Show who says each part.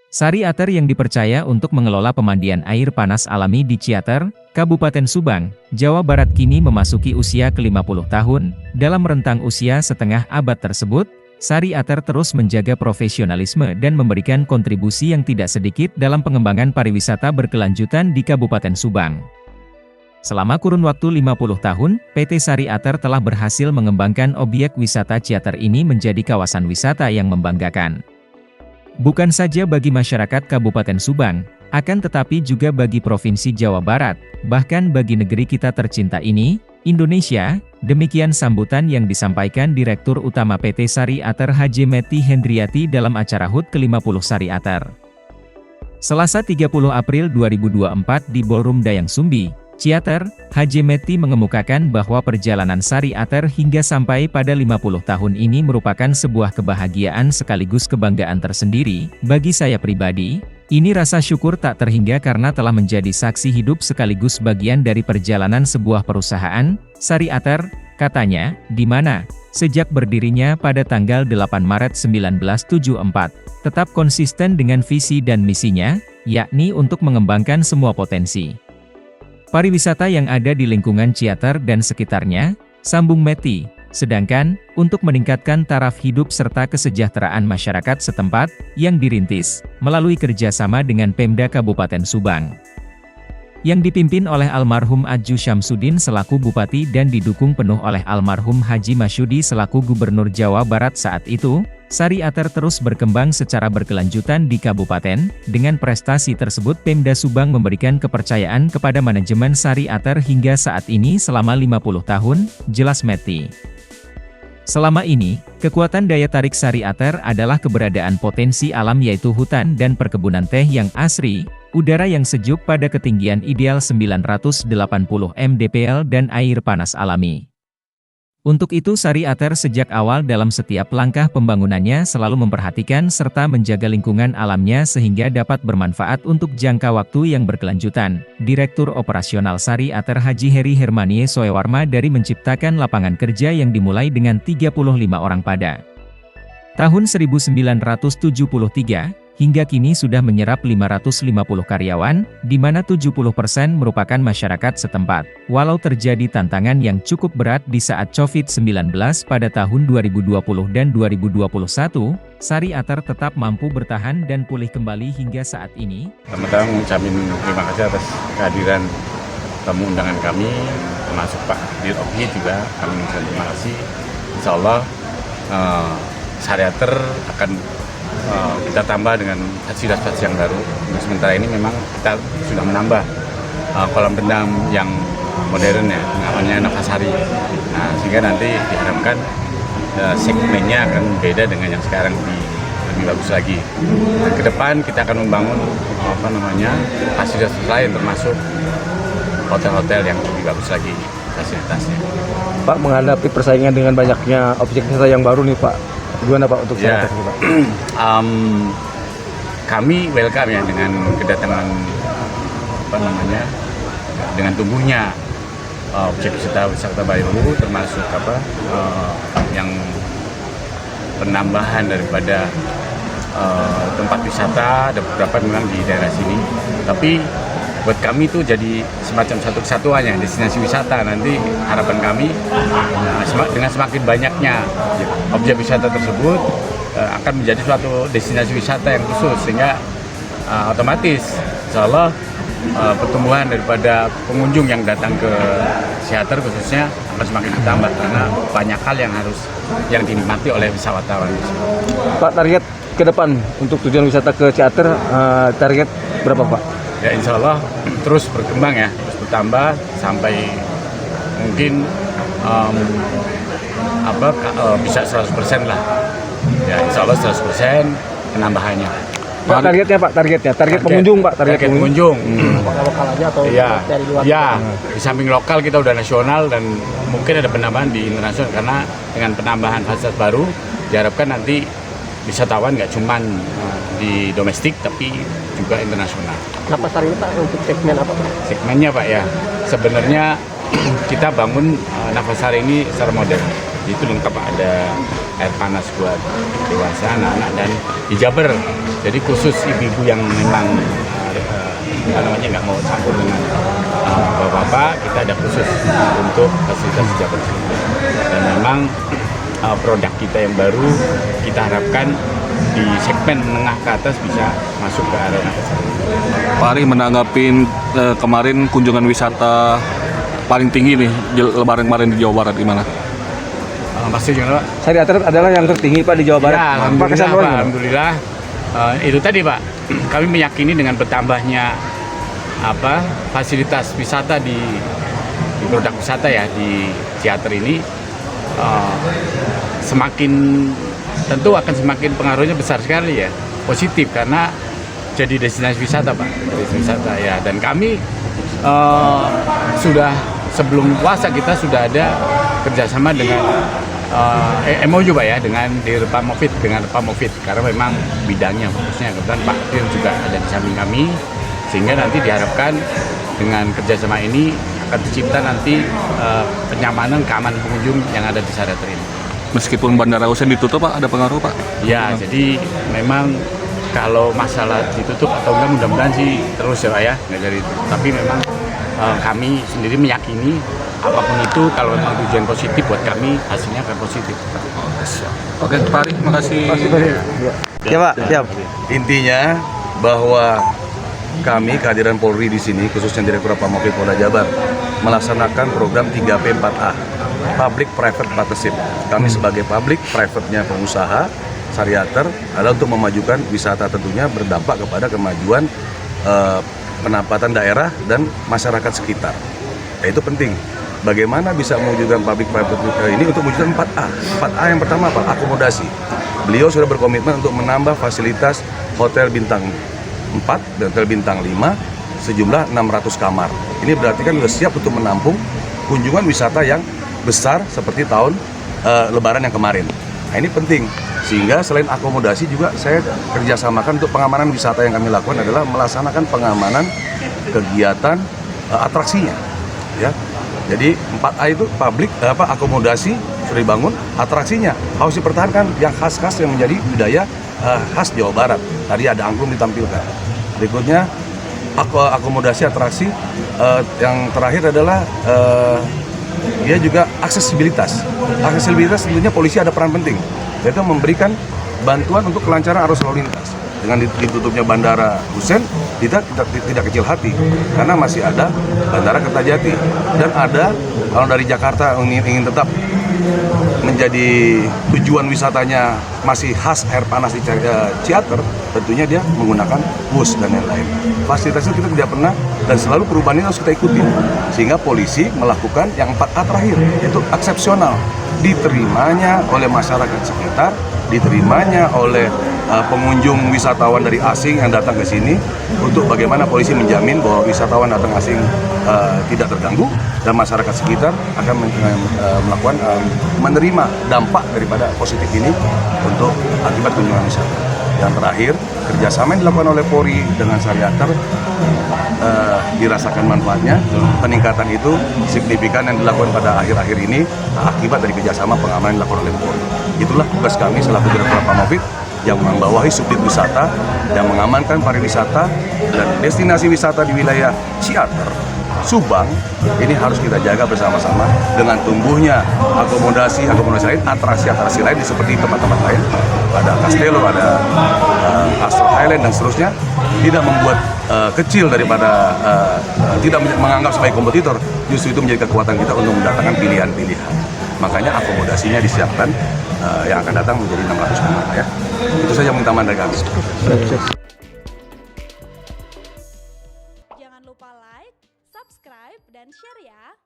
Speaker 1: Sari Ater yang dipercaya untuk mengelola pemandian air panas alami di Ciater, Kabupaten Subang, Jawa Barat kini memasuki usia ke-50 tahun. Dalam rentang usia setengah abad tersebut, Sari Ater terus menjaga profesionalisme dan memberikan kontribusi yang tidak sedikit dalam pengembangan pariwisata berkelanjutan di Kabupaten Subang. Selama kurun waktu 50 tahun, PT Sari Ater telah berhasil mengembangkan objek wisata Ciater ini menjadi kawasan wisata yang membanggakan. Bukan saja bagi masyarakat Kabupaten Subang, akan tetapi juga bagi Provinsi Jawa Barat, bahkan bagi negeri kita tercinta ini, Indonesia. Demikian sambutan yang disampaikan Direktur Utama PT Sari Ater H.J. Mety Hendriati dalam acara HUT ke-50 Sari Ater. Selasa 30 April 2024 di Ballroom Dayang Sumbi, Ciater, H.J. Mety mengemukakan bahwa perjalanan Sari Ater hingga sampai pada 50 tahun ini merupakan sebuah kebahagiaan sekaligus kebanggaan tersendiri. Bagi saya pribadi, ini rasa syukur tak terhingga karena telah menjadi saksi hidup sekaligus bagian dari perjalanan sebuah perusahaan, Sari Ater, katanya, di mana, sejak berdirinya pada tanggal 8 Maret 1974, tetap konsisten dengan visi dan misinya, yakni untuk mengembangkan semua potensi pariwisata yang ada di lingkungan Ciater dan sekitarnya, sambung Mety. Sedangkan, untuk meningkatkan taraf hidup serta kesejahteraan masyarakat setempat, yang dirintis, melalui kerjasama dengan Pemda Kabupaten Subang. Yang dipimpin oleh almarhum Aju Syamsuddin selaku Bupati dan didukung penuh oleh almarhum Haji Masyudi selaku Gubernur Jawa Barat saat itu, Sari Ater terus berkembang secara berkelanjutan di kabupaten. Dengan prestasi tersebut Pemda Subang memberikan kepercayaan kepada manajemen Sari Ater hingga saat ini selama 50 tahun, jelas Mety. Selama ini, kekuatan daya tarik Sari Ater adalah keberadaan potensi alam yaitu hutan dan perkebunan teh yang asri, udara yang sejuk pada ketinggian ideal 980 mdpl dan air panas alami. Untuk itu Sari Ater sejak awal dalam setiap langkah pembangunannya selalu memperhatikan serta menjaga lingkungan alamnya sehingga dapat bermanfaat untuk jangka waktu yang berkelanjutan. Direktur Operasional Sari Ater Haji Heri Hermanie Soewarma dari menciptakan lapangan kerja yang dimulai dengan 35 orang pada tahun 1973, hingga kini sudah menyerap 550 karyawan, di mana 70% merupakan masyarakat setempat. Walau terjadi tantangan yang cukup berat di saat COVID-19 pada tahun 2020 dan 2021, Sari Ater tetap mampu bertahan dan pulih kembali hingga saat ini.
Speaker 2: Pertama-tama mengucapkan terima kasih atas kehadiran tamu undangan kami, termasuk Pak Dirokhi juga, kami mengucapkan terima kasih. Insya Allah Sari Ater akan kita tambah dengan fasilitas yang baru. Untuk sementara ini memang kita sudah menambah kolam renang yang modern ya, namanya Nafasari. Nah, sehingga nanti diharapkan segmennya akan beda dengan yang sekarang, lebih bagus lagi. Dan ke depan kita akan membangun fasilitas lain termasuk hotel-hotel yang lebih bagus lagi fasilitasnya.
Speaker 3: Pak, menghadapi persaingan dengan banyaknya objek wisata yang baru nih Pak, gimana Pak untuk
Speaker 2: ya,
Speaker 3: Pak?
Speaker 2: Kami welcome ya dengan kedatangan dengan tumbuhnya objek wisata baru, termasuk yang penambahan daripada tempat wisata. Ada beberapa memang di daerah sini, tapi buat kami itu jadi semacam satu kesatuannya destinasi wisata. Nanti harapan kami dengan semakin banyaknya objek wisata tersebut akan menjadi suatu destinasi wisata yang khusus, sehingga otomatis insya Allah pertumbuhan daripada pengunjung yang datang ke Ciater khususnya akan semakin bertambah karena banyak hal yang dinikmati oleh wisatawan.
Speaker 3: Pak, target ke depan untuk tujuan wisata ke Ciater, target berapa Pak?
Speaker 2: Ya insya Allah terus berkembang ya, terus bertambah sampai mungkin bisa 100% lah. Ya insya Allah 100% penambahannya.
Speaker 3: Pak, target pengunjung Pak, target
Speaker 2: pengunjung.
Speaker 4: Lokal aja atau dari luar?
Speaker 2: Ya, di samping lokal kita udah nasional dan mungkin ada penambahan di internasional karena dengan penambahan fasilitas baru diharapkan nanti wisatawan nggak cuma di domestik tapi juga internasional.
Speaker 4: Nafasari ini Pak untuk segmen apa Pak?
Speaker 2: Segmennya Pak ya, sebenarnya kita bangun Nafasari ini secara modern. Itu lengkap, ada air panas buat dewasa, anak-anak, dan hijaber. Jadi khusus ibu-ibu yang memang nggak mau campur dengan bapak-bapak, kita ada khusus untuk fasilitas hijaber. Dan memang produk kita yang baru kita harapkan di segmen menengah ke atas bisa masuk ke arena kesehatan.
Speaker 5: Pak Ari, menanggapin kemarin kunjungan wisata paling tinggi nih lebaran kemarin di Jawa Barat, gimana?
Speaker 2: Maksudnya Pak?
Speaker 3: Syariater adalah yang tertinggi Pak di Jawa Barat.
Speaker 2: Ya,
Speaker 3: Pak, kesan Bapak gimana?
Speaker 2: alhamdulillah. Itu tadi Pak, kami meyakini dengan bertambahnya fasilitas wisata di produk wisata ya di teater ini, semakin tentu akan semakin pengaruhnya besar sekali ya, positif, karena jadi destinasi wisata Pak, destinasi wisata ya. Dan kami sudah sebelum puasa kita sudah ada kerjasama dengan MOU Pak ya, dengan Dirpamovit, karena memang bidangnya fokusnya, kebetulan Pak Dir juga ada di samping kami, sehingga nanti diharapkan dengan kerjasama ini akan tercipta nanti kenyamanan, keamanan pengunjung yang ada di Syariater ini.
Speaker 5: Meskipun Bandara Hussein ditutup Pak, ada pengaruh Pak?
Speaker 2: Ya, jadi memang kalau masalah ditutup atau enggak, mudah-mudahan sih terus ya Pak ya, nggak dari itu. Tapi memang kami sendiri meyakini apapun itu, kalau memang tujuan positif buat kami, hasilnya akan positif.
Speaker 5: Oke, Pak Ari, makasih.
Speaker 3: Ya Pak, siap.
Speaker 6: Intinya bahwa kami kehadiran Polri di sini, khususnya Direktorat Pamovit Polda Jabar, melaksanakan program 3P 4A, Public Private Partnership. Kami sebagai public private-nya pengusaha Syariater adalah untuk memajukan wisata, tentunya berdampak kepada kemajuan pendapatan daerah dan masyarakat sekitar. Nah, itu penting. Bagaimana bisa mewujudkan public private ini untuk mewujudkan 4A. 4A yang pertama apa? Akomodasi. Beliau sudah berkomitmen untuk menambah fasilitas hotel bintang 4 dan hotel bintang 5 sejumlah 600 kamar. Ini berarti kan sudah siap untuk menampung kunjungan wisata yang besar seperti tahun Lebaran yang kemarin. Nah, ini penting, sehingga selain akomodasi juga saya kerjasamakan untuk pengamanan wisata. Yang kami lakukan adalah melaksanakan pengamanan kegiatan atraksinya, ya. Jadi 4A itu publik akomodasi sudah dibangun, atraksinya harus dipertahankan yang khas-khas yang menjadi budaya khas Jawa Barat. Tadi ada angklung ditampilkan. Berikutnya akomodasi atraksi, yang terakhir adalah dia juga aksesibilitas. Aksesibilitas tentunya polisi ada peran penting, yaitu memberikan bantuan untuk kelancaran arus lalu lintas. Dengan ditutupnya Bandara Hussein, kita tidak kecil hati, karena masih ada Bandara Kertajati, dan ada kalau dari Jakarta ingin tetap menjadi tujuan wisatanya masih khas air panas di Ciater, tentunya dia menggunakan bus dan lain-lain. Fasilitas itu kita tidak pernah, dan selalu perubahan ini harus kita ikuti, sehingga polisi melakukan yang 4A terakhir, yaitu eksepsional, diterimanya oleh masyarakat sekitar, diterimanya oleh pengunjung wisatawan dari asing yang datang ke sini, untuk bagaimana polisi menjamin bahwa wisatawan datang asing tidak terganggu, dan masyarakat sekitar akan melakukan menerima dampak daripada positif ini untuk akibat kunjungan wisata. Yang terakhir, kerjasama yang dilakukan oleh Polri dengan Syariater dirasakan manfaatnya. Peningkatan itu signifikan yang dilakukan pada akhir-akhir ini akibat dari kerjasama pengamanan yang dilakukan oleh Polri. Itulah tugas kami selaku Direktorat Pamovit yang membawahi subdit wisata, yang mengamankan pariwisata dan destinasi wisata di wilayah Ciater, Subang. Ini harus kita jaga bersama-sama dengan tumbuhnya akomodasi lain, atraksi lain seperti tempat-tempat lain. Ada Castello, ada Astro Thailand dan seterusnya. Tidak membuat kecil daripada tidak menganggap sebagai kompetitor, justru itu menjadi kekuatan kita untuk mendatangkan pilihan-pilihan. Makanya akomodasinya disiapkan yang akan datang menjadi 600 kamar ya. Itu saja pengutamaan dari kami.
Speaker 7: Jangan lupa like, subscribe, dan share ya.